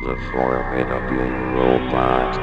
The formidable robot.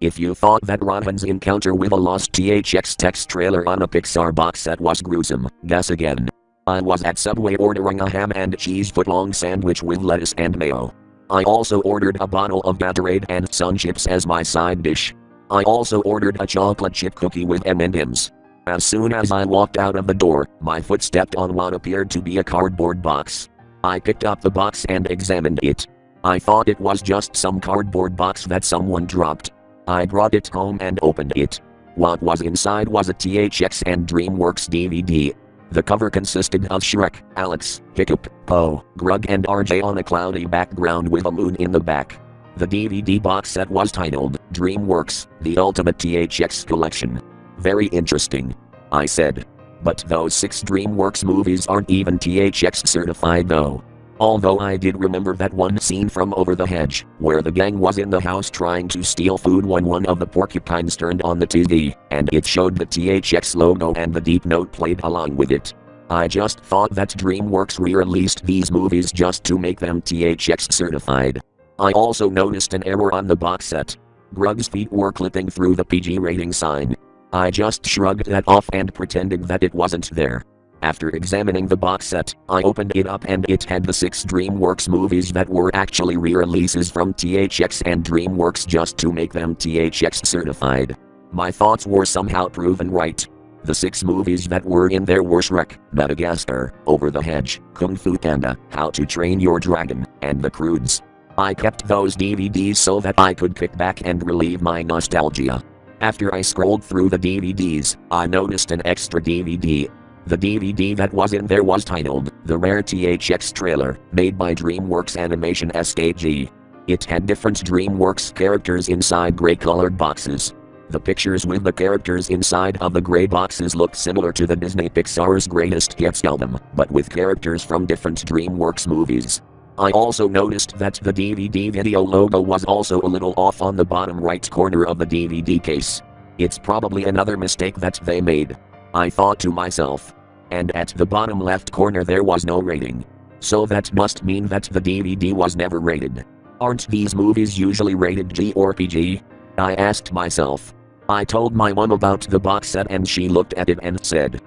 If you thought that Robin's encounter with a lost THX text trailer on a Pixar box set was gruesome, guess again. I was at Subway ordering a ham and cheese footlong sandwich with lettuce and mayo. I also ordered a bottle of Gatorade and Sun Chips as my side dish. I also ordered a chocolate chip cookie with M&Ms. As soon as I walked out of the door, my foot stepped on what appeared to be a cardboard box. I picked up the box and examined it. I thought it was just some cardboard box that someone dropped. I brought it home and opened it. What was inside was a THX and DreamWorks DVD. The cover consisted of Shrek, Alex, Hiccup, Poe, Grug and RJ on a cloudy background with a moon in the back. The DVD box set was titled DreamWorks, The Ultimate THX Collection. Very interesting, I said. But those 6 DreamWorks movies aren't even THX certified though. Although I did remember that one scene from Over the Hedge, where the gang was in the house trying to steal food when one of the porcupines turned on the TV, and it showed the THX logo and the deep note played along with it. I just thought that DreamWorks re-released these movies just to make them THX certified. I also noticed an error on the box set. Grug's feet were clipping through the PG rating sign. I just shrugged that off and pretended that it wasn't there. After examining the box set, I opened it up and it had the 6 DreamWorks movies that were actually re-releases from THX and DreamWorks just to make them THX certified. My thoughts were somehow proven right. The 6 movies that were in there were Shrek, Madagascar, Over the Hedge, Kung Fu Panda, How to Train Your Dragon, and The Croods. I kept those DVDs so that I could kick back and relieve my nostalgia. After I scrolled through the DVDs, I noticed an extra DVD. The DVD that was in there was titled The Rare THX Trailer, made by DreamWorks Animation SKG. It had different DreamWorks characters inside gray-colored boxes. The pictures with the characters inside of the gray boxes looked similar to the Disney Pixar's Greatest Hits album, but with characters from different DreamWorks movies. I also noticed that the DVD video logo was also a little off on the bottom right corner of the DVD case. It's probably another mistake that they made, I thought to myself. And at the bottom left corner there was no rating. So that must mean that the DVD was never rated. Aren't these movies usually rated G or PG? I asked myself. I told my mom about the box set and she looked at it and said,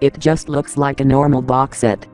"It just looks like a normal box set."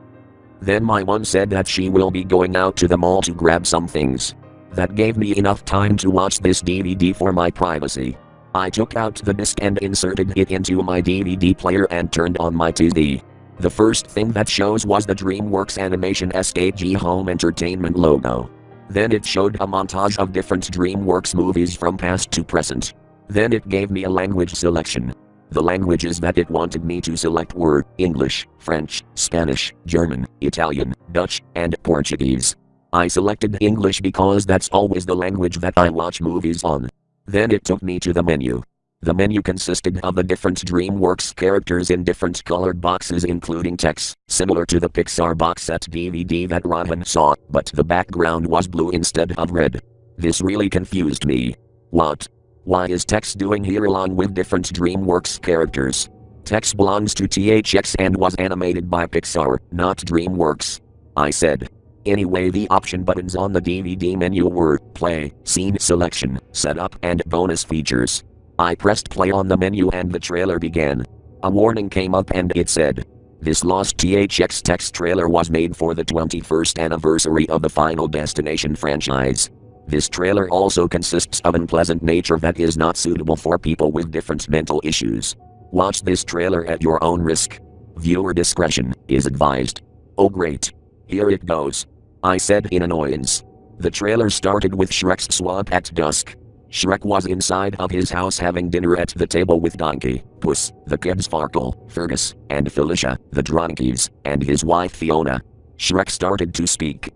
Then my mom said that she will be going out to the mall to grab some things. That gave me enough time to watch this DVD for my privacy. I took out the disc and inserted it into my DVD player and turned on my TV. The first thing that shows was the DreamWorks Animation SKG Home Entertainment logo. Then it showed a montage of different DreamWorks movies from past to present. Then it gave me a language selection. The languages that it wanted me to select were English, French, Spanish, German, Italian, Dutch, and Portuguese. I selected English because that's always the language that I watch movies on. Then it took me to the menu. The menu consisted of the different DreamWorks characters in different colored boxes including text, similar to the Pixar box set DVD that Robin saw, but the background was blue instead of red. This really confused me. What? Why is Tex doing here along with different DreamWorks characters? Tex belongs to THX and was animated by Pixar, not DreamWorks, I said. Anyway, the option buttons on the DVD menu were Play, Scene Selection, Setup, and Bonus Features. I pressed play on the menu and the trailer began. A warning came up and it said, "This lost THX text trailer was made for the 21st anniversary of the Final Destination franchise. This trailer also consists of unpleasant nature that is not suitable for people with different mental issues. Watch this trailer at your own risk. Viewer discretion is advised." Oh great. Here it goes, I said in annoyance. The trailer started with Shrek's swamp at dusk. Shrek was inside of his house having dinner at the table with Donkey, Puss, the kids Farkle, Fergus, and Felicia, the donkeys, and his wife Fiona. Shrek started to speak.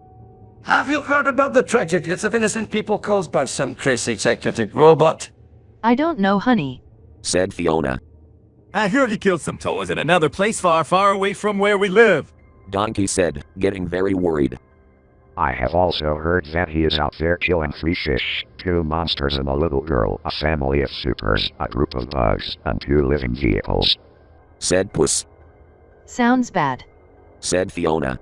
"Have you heard about the tragic deaths of innocent people caused by some crazy psychotic robot?" I don't know, honey, said Fiona. "I heard he killed some toys in another place far, far away from where we live," Donkey said, getting very worried. I have also heard that he is out there killing 3 fish, 2 monsters and a little girl, a family of supers, a group of bugs, and 2 living vehicles, said Puss. Sounds bad. said Fiona.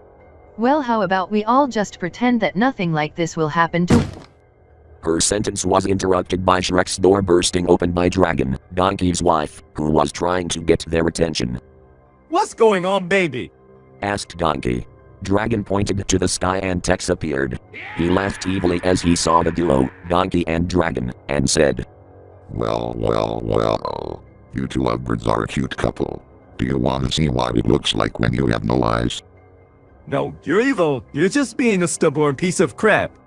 Well, how about we all just pretend that nothing like this will happen to. Her sentence was interrupted by Shrek's door bursting open by Dragon, Donkey's wife, who was trying to get their attention. What's going on, baby? Asked Donkey. Dragon pointed to the sky and Tex appeared. He laughed evilly as he saw the duo, Donkey and Dragon, and said, Well. You two lovebirds are a cute couple. Do you want to see what it looks like when you have no eyes? No, you're evil. You're just being a stubborn piece of crap.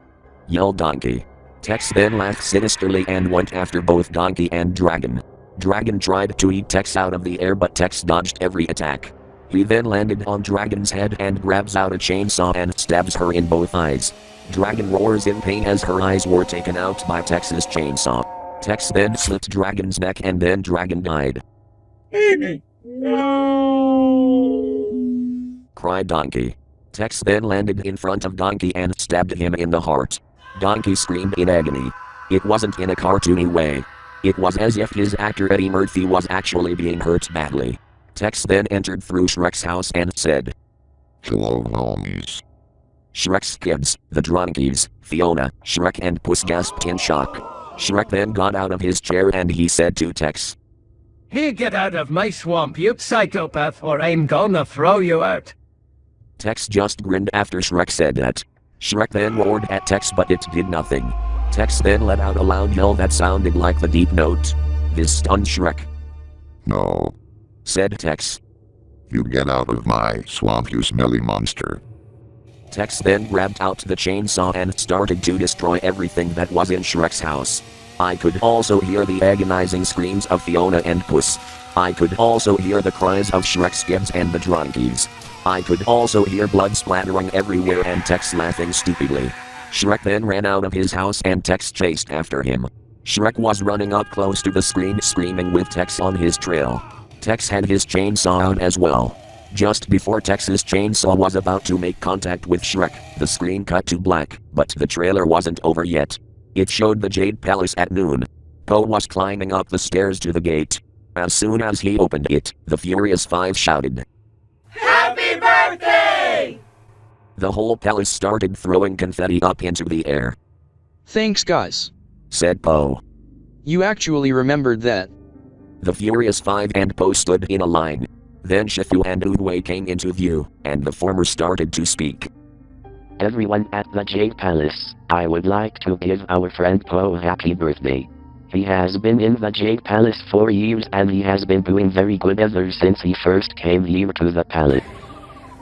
yelled Donkey. Tex then laughed sinisterly and went after both Donkey and Dragon. Dragon tried to eat Tex out of the air, but Tex dodged every attack. He then landed on Dragon's head and grabs out a chainsaw and stabs her in both eyes. Dragon roars in pain as her eyes were taken out by Tex's chainsaw. Tex then slit Dragon's neck and then Dragon died. Cried Donkey. Tex then landed in front of Donkey and stabbed him in the heart. Donkey screamed in agony. It wasn't in a cartoony way. It was as if his actor Eddie Murphy was actually being hurt badly. Tex then entered through Shrek's house and said, Hello, homies. Shrek's kids, the Dronkies, Fiona, Shrek and Puss gasped in shock. Shrek then got out of his chair and he said to Tex, Hey, get out of my swamp, you psychopath, or I'm gonna throw you out. Tex just grinned after Shrek said that. Shrek then roared at Tex, but it did nothing. Tex then let out a loud yell that sounded like the deep note. This stunned Shrek. No. Said Tex. You get out of my swamp, you smelly monster. Tex then grabbed out the chainsaw and started to destroy everything that was in Shrek's house. I could also hear the agonizing screams of Fiona and Puss. I could also hear the cries of Shrek's kids and the Dronkies. I could also hear blood splattering everywhere and Tex laughing stupidly. Shrek then ran out of his house and Tex chased after him. Shrek was running up close to the screen screaming with Tex on his trail. Tex had his chainsaw out as well. Just before Tex's chainsaw was about to make contact with Shrek, the screen cut to black, but the trailer wasn't over yet. It showed the Jade Palace at noon. Poe was climbing up the stairs to the gate. As soon as he opened it, the Furious Five shouted, Happy birthday! The whole palace started throwing confetti up into the air. Thanks, guys. Said Poe. You actually remembered that. The Furious Five and Poe stood in a line. Then Shifu and Uwei came into view, and the former started to speak. Everyone at the Jade Palace, I would like to give our friend Poe a happy birthday. He has been in the Jade Palace for years and he has been doing very good ever since he first came here to the palace.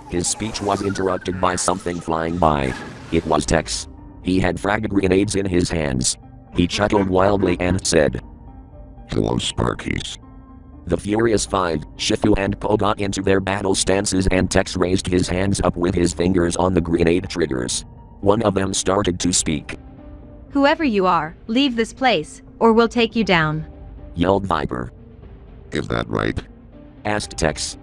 His speech was interrupted by something flying by. It was Tex. He had frag grenades in his hands. He chuckled wildly and said, Hello, Sparkies. The Furious Five, Shifu and Poe got into their battle stances and Tex raised his hands up with his fingers on the grenade triggers. One of them started to speak. Whoever you are, leave this place, or we'll take you down. Yelled Viper. Is that right? Asked Tex.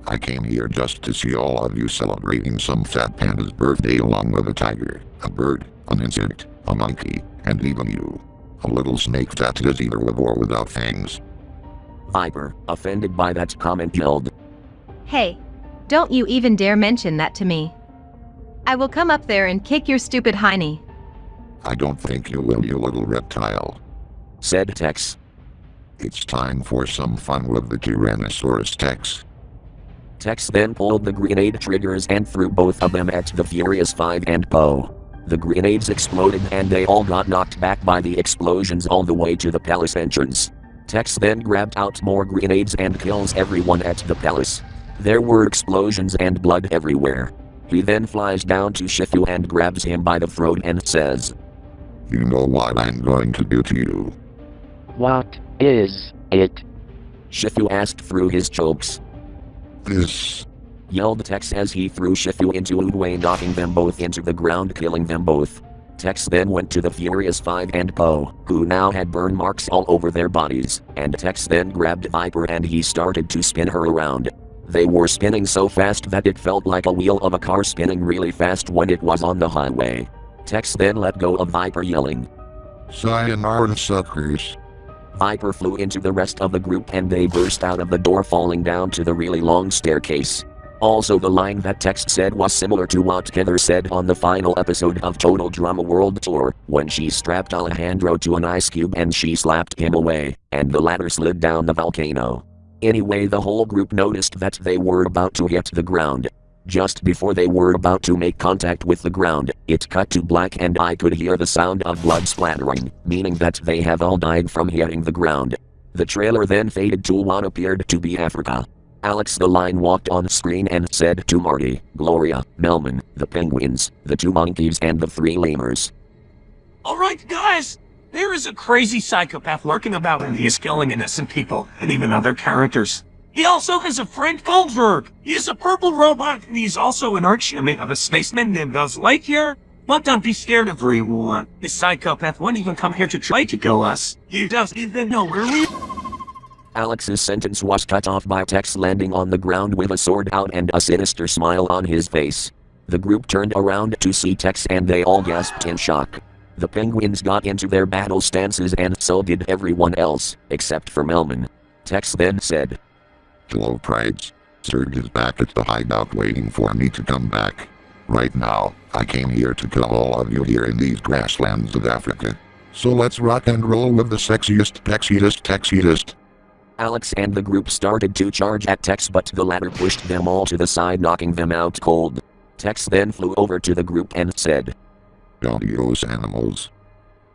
I came here just to see all of you celebrating some fat panda's birthday along with a tiger, a bird, an insect, a monkey, and even you. A little snake that is either with or without fangs. Viper, offended by that comment, yelled, Hey, don't you even dare mention that to me. I will come up there and kick your stupid hiney. I don't think you will, you little reptile. Said Tex. It's time for some fun with the Tyrannosaurus Tex. Tex then pulled the grenade triggers and threw both of them at the Furious Five and Poe. The grenades exploded and they all got knocked back by the explosions all the way to the palace entrance. Tex then grabbed out more grenades and kills everyone at the palace. There were explosions and blood everywhere. He then flies down to Shifu and grabs him by the throat and says, You know what I'm going to do to you. What is it? Shifu asked through his chokes. This. Yelled Tex as he threw Shifu into Uwei, knocking them both into the ground, killing them both. Tex then went to the Furious Five and Poe, who now had burn marks all over their bodies, and Tex then grabbed Viper and he started to spin her around. They were spinning so fast that it felt like a wheel of a car spinning really fast when it was on the highway. Tex then let go of Viper, yelling, Sayonara, suckers. Viper flew into the rest of the group and they burst out of the door, falling down to the really long staircase. Also, the line that Tex said was similar to what Heather said on the final episode of Total Drama World Tour, when she strapped Alejandro to an ice cube and she slapped him away, and the latter slid down the volcano. Anyway, the whole group noticed that they were about to hit the ground. Just before they were about to make contact with the ground, it cut to black and I could hear the sound of blood splattering, meaning that they have all died from hitting the ground. The trailer then faded to what appeared to be Africa. Alex the Lion walked on screen and said to Marty, Gloria, Melman, the penguins, the 2 monkeys and the 3 lemurs. Alright guys, there is a crazy psychopath lurking about and he is killing innocent people and even other characters. He also has a friend called Verg. He is a purple robot and he's also an arch-enemy of a spaceman named Buzz Lightyear. But don't be scared of everyone. This psychopath won't even come here to try to kill us. He doesn't even know where we are. Alex's sentence was cut off by Tex landing on the ground with a sword out and a sinister smile on his face. The group turned around to see Tex and they all gasped in shock. The penguins got into their battle stances and so did everyone else, except for Melman. Tex then said, Hello, Prides. Serge is back at the hideout waiting for me to come back. Right now, I came here to kill all of you here in these grasslands of Africa. So let's rock and roll with the sexiest. Alex and the group started to charge at Tex, but the latter pushed them all to the side, knocking them out cold. Tex then flew over to the group and said, Adios, animals.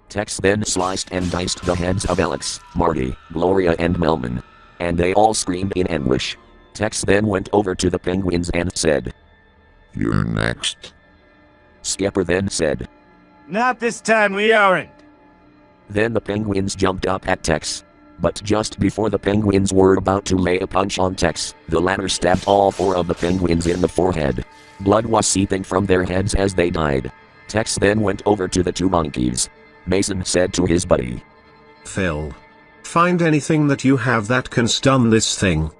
Tex then sliced and diced the heads of Alex, Marty, Gloria and Melman. And they all screamed in anguish. Tex then went over to the penguins and said, You're next. Skipper then said, Not this time, we aren't. Then the penguins jumped up at Tex. But just before the penguins were about to lay a punch on Tex, the latter stabbed all 4 of the penguins in the forehead. Blood was seeping from their heads as they died. Tex then went over to the 2 monkeys. Mason said to his buddy, Phil, find anything that you have that can stun this thing.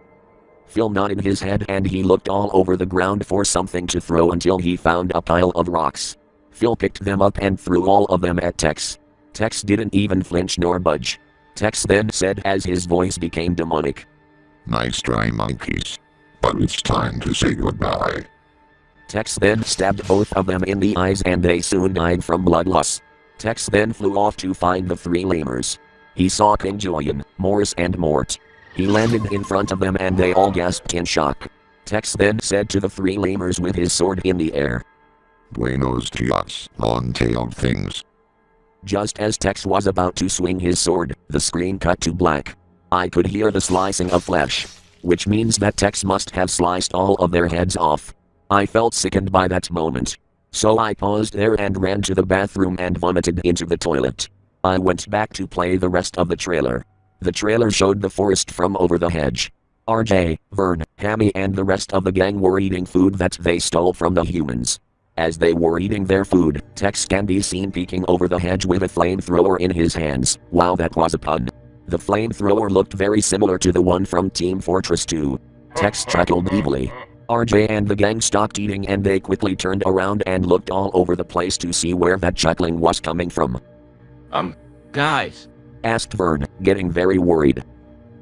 Phil nodded his head and he looked all over the ground for something to throw until he found a pile of rocks. Phil picked them up and threw all of them at Tex. Tex didn't even flinch nor budge. Tex then said as his voice became demonic, Nice try, monkeys. But it's time to say goodbye. Tex then stabbed both of them in the eyes and they soon died from blood loss. Tex then flew off to find the 3 lemurs. He saw King Julian, Morris and Mort. He landed in front of them and they all gasped in shock. Tex then said to the 3 lemurs with his sword in the air, Buenos dias, long-tailed things. Just as Tex was about to swing his sword, the screen cut to black. I could hear the slicing of flesh, which means that Tex must have sliced all of their heads off. I felt sickened by that moment. So I paused there and ran to the bathroom and vomited into the toilet. I went back to play the rest of the trailer. The trailer showed the forest from over the hedge. RJ, Vern, Hammy and the rest of the gang were eating food that they stole from the humans. As they were eating their food, Tex can be seen peeking over the hedge with a flamethrower in his hands. Wow, that was a pun. The flamethrower looked very similar to the one from Team Fortress 2. Tex chuckled evilly. RJ and the gang stopped eating and they quickly turned around and looked all over the place to see where that chuckling was coming from. Guys, asked Vern, getting very worried.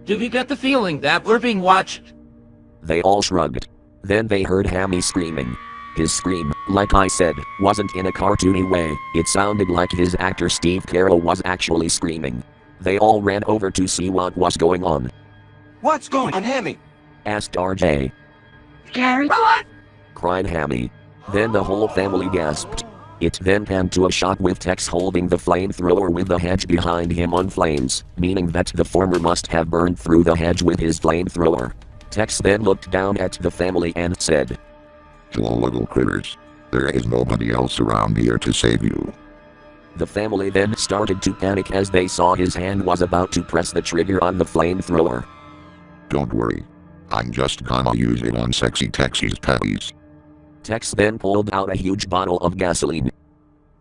Do you get the feeling that we're being watched? They all shrugged. Then they heard Hammy screaming. His scream, like I said, wasn't in a cartoony way, it sounded like his actor Steve Carell was actually screaming. They all ran over to see what was going on. What's going on, Hammy? Asked RJ. Gary, what? Cried Hammy. Then the whole family gasped. It then panned to a shot with Tex holding the flamethrower with the hedge behind him on flames, meaning that the former must have burned through the hedge with his flamethrower. Tex then looked down at the family and said, Hello, little critters. There is nobody else around here to save you. The family then started to panic as they saw his hand was about to press the trigger on the flamethrower. Don't worry. I'm just gonna use it on sexy Texie's patties. Tex then pulled out a huge bottle of gasoline.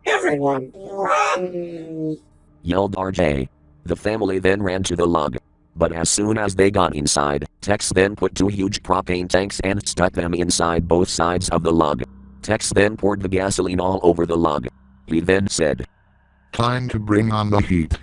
Everyone, run! Yelled RJ. The family then ran to the log. But as soon as they got inside, Tex then put 2 huge propane tanks and stuck them inside both sides of the log. Tex then poured the gasoline all over the log. He then said, Time to bring on the heat.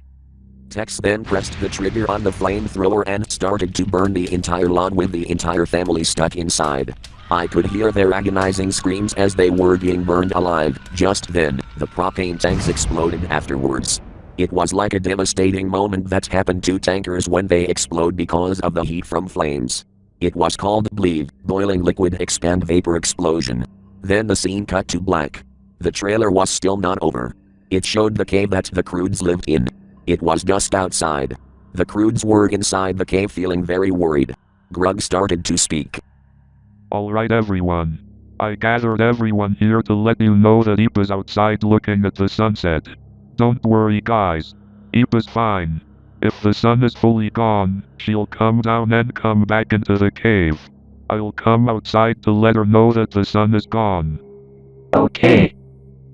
Tex then pressed the trigger on the flamethrower and started to burn the entire log with the entire family stuck inside. I could hear their agonizing screams as they were being burned alive. Just then, the propane tanks exploded afterwards. It was like a devastating moment that happened to tankers when they explode because of the heat from flames. It was called BLEVE, boiling liquid expand vapor explosion. Then the scene cut to black. The trailer was still not over. It showed the cave that the Croods lived in. It was just outside. The Croods were inside the cave feeling very worried. Grug started to speak. Alright everyone. I gathered everyone here to let you know that Eep is outside looking at the sunset. Don't worry guys. Eep is fine. If the sun is fully gone, she'll come down and come back into the cave. I'll come outside to let her know that the sun is gone. Okay.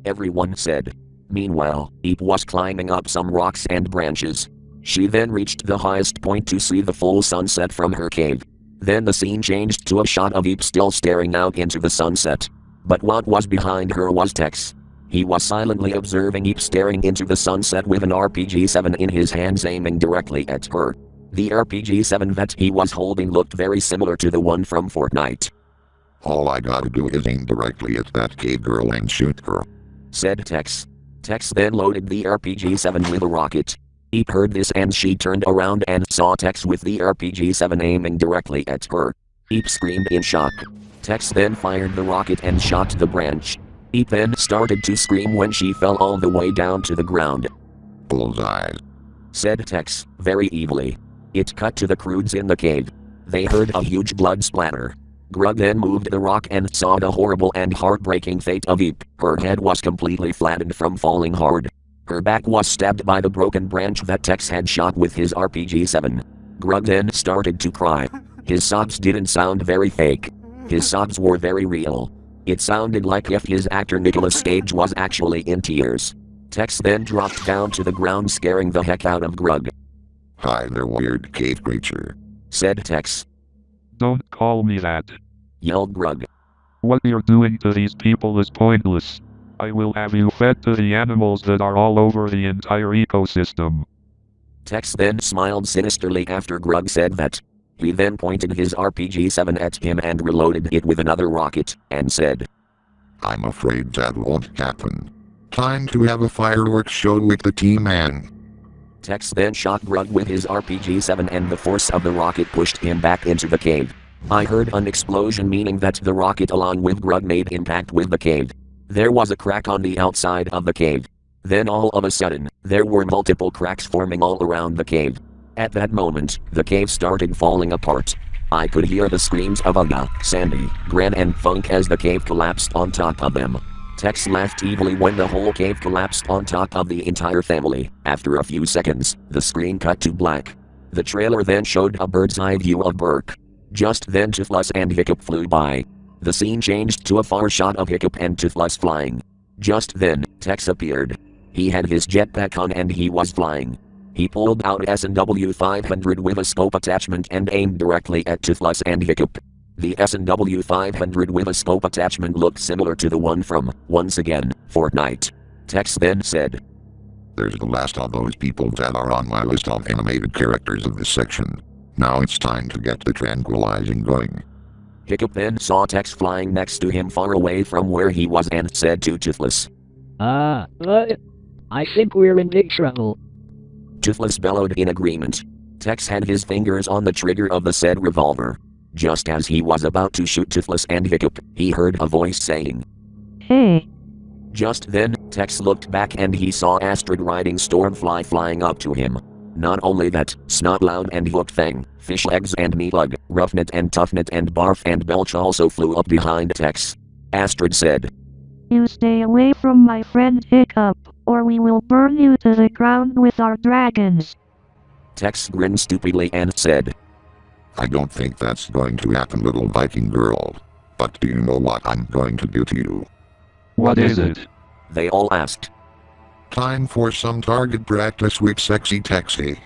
Everyone said. Meanwhile, Eep was climbing up some rocks and branches. She then reached the highest point to see the full sunset from her cave. Then the scene changed to a shot of Eep still staring out into the sunset. But what was behind her was THX. He was silently observing Eep staring into the sunset with an RPG-7 in his hands aiming directly at her. The RPG-7 that he was holding looked very similar to the one from Fortnite. All I gotta do is aim directly at that cave girl and shoot her, said THX. THX then loaded the RPG-7 with a rocket. Eep heard this and she turned around and saw THX with the RPG-7 aiming directly at her. Eep screamed in shock. THX then fired the rocket and shot the branch. Eep then started to scream when she fell all the way down to the ground. Bullseye, said THX, very evilly. It cut to the Croods in the cave. They heard a huge blood splatter. Grug then moved the rock and saw the horrible and heartbreaking fate of Eep. Her head was completely flattened from falling hard. Her back was stabbed by the broken branch that THX had shot with his RPG-7. Grug then started to cry. His sobs didn't sound very fake. His sobs were very real. It sounded like if his actor Nicolas Cage was actually in tears. THX then dropped down to the ground scaring the heck out of Grug. Hi there weird cave creature, said THX. Don't call me that, yelled Grug. What you're doing to these people is pointless. I will have you fed to the animals that are all over the entire ecosystem. THX then smiled sinisterly after Grug said that. He then pointed his RPG-7 at him and reloaded it with another rocket, and said, I'm afraid that won't happen. Time to have a fireworks show with the team man. THX then shot Grug with his RPG-7 and the force of the rocket pushed him back into the cave. I heard an explosion meaning that the rocket along with Grug made impact with the cave. There was a crack on the outside of the cave. Then all of a sudden, there were multiple cracks forming all around the cave. At that moment, the cave started falling apart. I could hear the screams of Uga, Sandy, Gran and Funk as the cave collapsed on top of them. THX laughed evilly when the whole cave collapsed on top of the entire family. After a few seconds, the screen cut to black. The trailer then showed a bird's eye view of Burke. Just then Toothless and Hiccup flew by. The scene changed to a far shot of Hiccup and Toothless flying. Just then, THX appeared. He had his jetpack on and he was flying. He pulled out S&W 500 with a scope attachment and aimed directly at Toothless and Hiccup. The S&W 500 with a scope attachment looked similar to the one from, once again, Fortnite. THX then said, There's the last of those people that are on my list of animated characters of this section. Now it's time to get the tranquilizing going. Hiccup then saw THX flying next to him far away from where he was and said to Toothless, I think we're in big trouble. Toothless bellowed in agreement. THX had his fingers on the trigger of the said revolver. Just as he was about to shoot Toothless and Hiccup, he heard a voice saying, Hey. Just then, THX looked back and he saw Astrid riding Stormfly flying up to him. Not only that, Snotloud and Hookfang, Fishlegs and Meatbug, Roughnet and Toughnet and Barf and Belch also flew up behind THX. Astrid said, You stay away from my friend Hiccup, or we will burn you to the ground with our dragons. THX grinned stupidly and said, I don't think that's going to happen, little Viking girl. But do you know what I'm going to do to you? What is it? They all asked. Time for some target practice with sexy THX,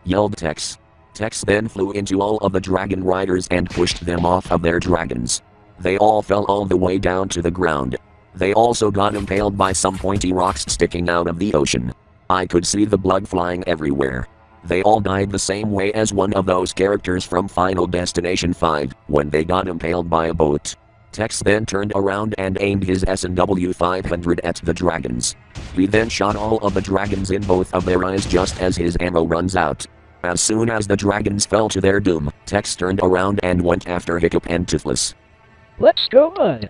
yelled THX. THX then flew into all of the dragon riders and pushed them off of their dragons. They all fell all the way down to the ground. They also got impaled by some pointy rocks sticking out of the ocean. I could see the blood flying everywhere. They all died the same way as one of those characters from Final Destination 5, when they got impaled by a boat. Tex then turned around and aimed his S&W 500 at the dragons. He then shot all of the dragons in both of their eyes just as his ammo runs out. As soon as the dragons fell to their doom, Tex turned around and went after Hiccup and Toothless. "Let's go on,"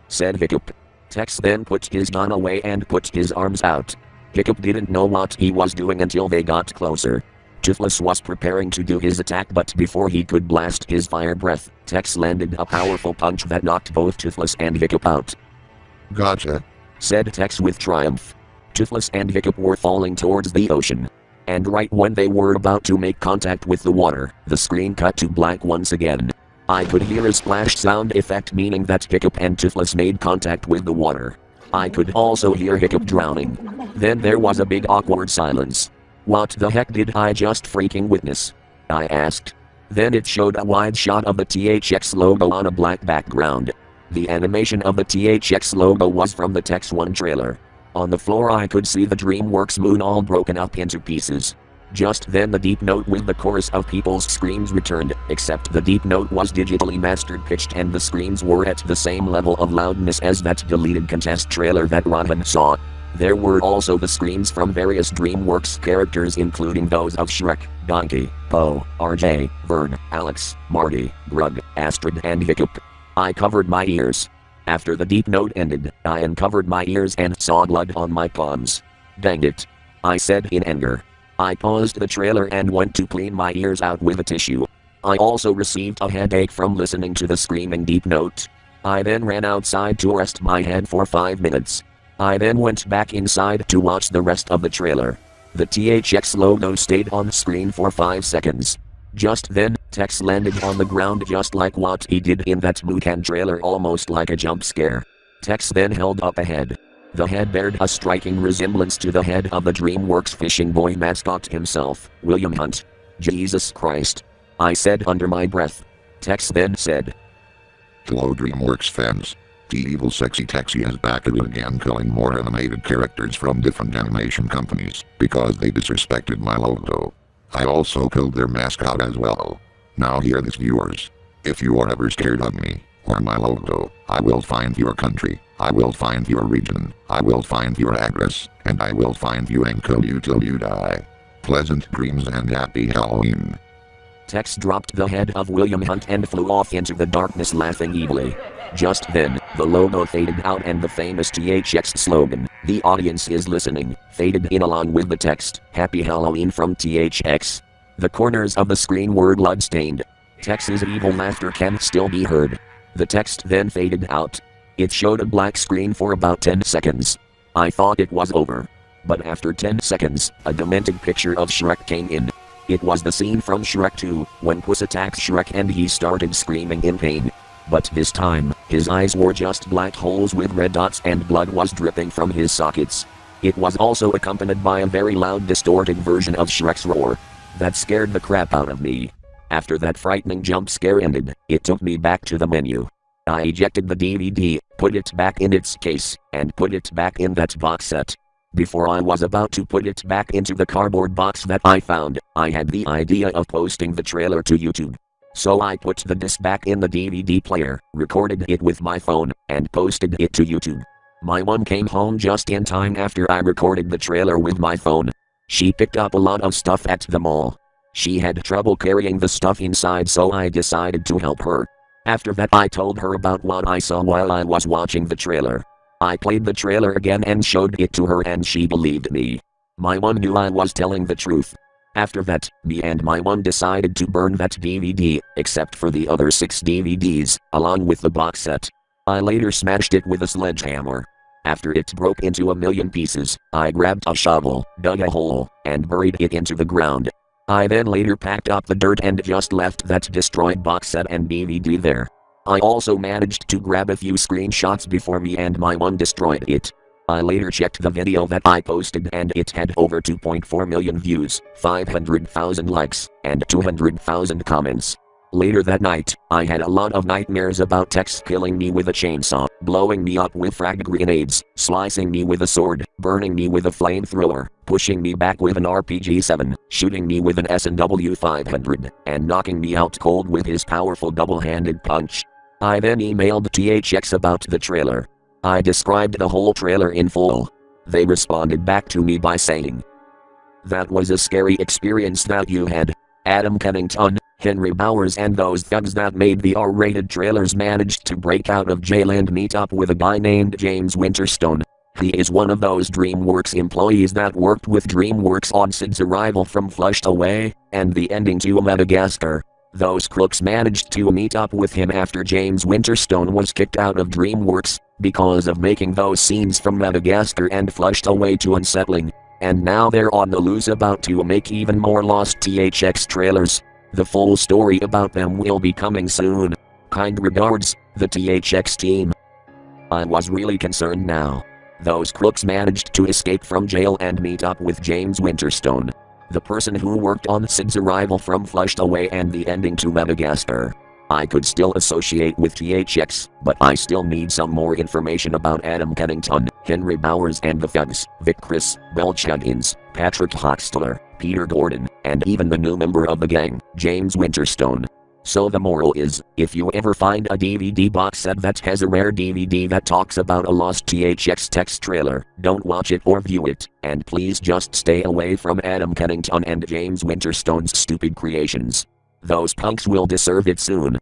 said Hiccup. Tex then put his gun away and put his arms out. Hiccup didn't know what he was doing until they got closer. Toothless was preparing to do his attack, but before he could blast his fire breath, Tex landed a powerful punch that knocked both Toothless and Hiccup out. "Gotcha," said Tex with triumph. Toothless and Hiccup were falling towards the ocean. And right when they were about to make contact with the water, the screen cut to black once again. I could hear a splash sound effect, meaning that Hiccup and Toothless made contact with the water. I could also hear Hiccup drowning. Then there was a big awkward silence. What the heck did I just freaking witness? I asked. Then it showed a wide shot of the THX logo on a black background. The animation of the THX logo was from the Tex 1 trailer. On the floor I could see the DreamWorks moon all broken up into pieces. Just then the deep note with the chorus of people's screams returned, except the deep note was digitally mastered pitched and the screams were at the same level of loudness as that deleted contest trailer that Ron saw. There were also the screams from various DreamWorks characters, including those of Shrek, Donkey, Po, RJ, Vern, Alex, Marty, Grug, Astrid and Hiccup. I covered my ears. After the deep note ended, I uncovered my ears and saw blood on my palms. Dang it, I said in anger. I paused the trailer and went to clean my ears out with a tissue. I also received a headache from listening to the screaming deep note. I then ran outside to rest my head for 5 minutes. I then went back inside to watch the rest of the trailer. The THX logo stayed on screen for 5 seconds. Just then, Tex landed on the ground just like what he did in that Mukan trailer, almost like a jump scare. Tex then held up a head. The head bared a striking resemblance to the head of the DreamWorks fishing boy mascot himself, William Hunt. Jesus Christ, I said under my breath. Tex then said, "Hello DreamWorks fans. The evil sexy Texie is back at it again, killing more animated characters from different animation companies because they disrespected my logo. I also killed their mascot as well. Now hear this, viewers. If you are ever scared of me, or my logo, I will find your country, I will find your region, I will find your address, and I will find you and kill you till you die. Pleasant dreams and happy Halloween." Tex dropped the head of William Hunt and flew off into the darkness laughing evilly. Just then, the logo faded out and the famous THX slogan, "The audience is listening," faded in along with the text, "Happy Halloween" from THX. The corners of the screen were blood-stained. Tex's evil laughter can still be heard. The text then faded out. It showed a black screen for about 10 seconds. I thought it was over. But after 10 seconds, a demented picture of Shrek came in. It was the scene from Shrek 2, when Puss attacks Shrek and he started screaming in pain. But this time, his eyes were just black holes with red dots and blood was dripping from his sockets. It was also accompanied by a very loud distorted version of Shrek's roar. That scared the crap out of me. After that frightening jump scare ended, it took me back to the menu. I ejected the DVD, put it back in its case, and put it back in that box set. Before I was about to put it back into the cardboard box that I found, I had the idea of posting the trailer to YouTube. So I put the disc back in the DVD player, recorded it with my phone, and posted it to YouTube. My mom came home just in time after I recorded the trailer with my phone. She picked up a lot of stuff at the mall. She had trouble carrying the stuff inside, so I decided to help her. After that I told her about what I saw while I was watching the trailer. I played the trailer again and showed it to her and she believed me. My mom knew I was telling the truth. After that, me and my mom decided to burn that DVD, except for the other 6 DVDs, along with the box set. I later smashed it with a sledgehammer. After it broke into a million pieces, I grabbed a shovel, dug a hole, and buried it into the ground. I then later packed up the dirt and just left that destroyed box set and DVD there. I also managed to grab a few screenshots before me and my mom destroyed it. I later checked the video that I posted and it had over 2.4 million views, 500,000 likes, and 200,000 comments. Later that night, I had a lot of nightmares about Tex killing me with a chainsaw, blowing me up with frag grenades, slicing me with a sword, burning me with a flamethrower, pushing me back with an RPG-7, shooting me with an S&W 500, and knocking me out cold with his powerful double-handed punch. I then emailed THX about the trailer. I described the whole trailer in full. They responded back to me by saying, "That was a scary experience that you had. Adam Kennington, Henry Bowers and those thugs that made the R-rated trailers managed to break out of jail and meet up with a guy named James Winterstone. He is one of those DreamWorks employees that worked with DreamWorks on Sid's arrival from Flushed Away, and the ending to Madagascar. Those crooks managed to meet up with him after James Winterstone was kicked out of DreamWorks, because of making those scenes from Madagascar and Flushed Away too unsettling. And now they're on the loose about to make even more Lost THX trailers. The full story about them will be coming soon. Kind regards, the THX team." I was really concerned now. Those crooks managed to escape from jail and meet up with James Winterstone, the person who worked on Sid's arrival from Flushed Away and the ending to Madagascar. I could still associate with THX, but I still need some more information about Adam Kennington, Henry Bowers and the thugs, Vic Chris, Belchuggins, Patrick Hochstetter, Peter Gordon, and even the new member of the gang, James Winterstone. So the moral is, if you ever find a DVD box set that has a rare DVD that talks about a Lost THX text trailer, don't watch it or view it, and please just stay away from Adam Kennington and James Winterstone's stupid creations. Those punks will deserve it soon.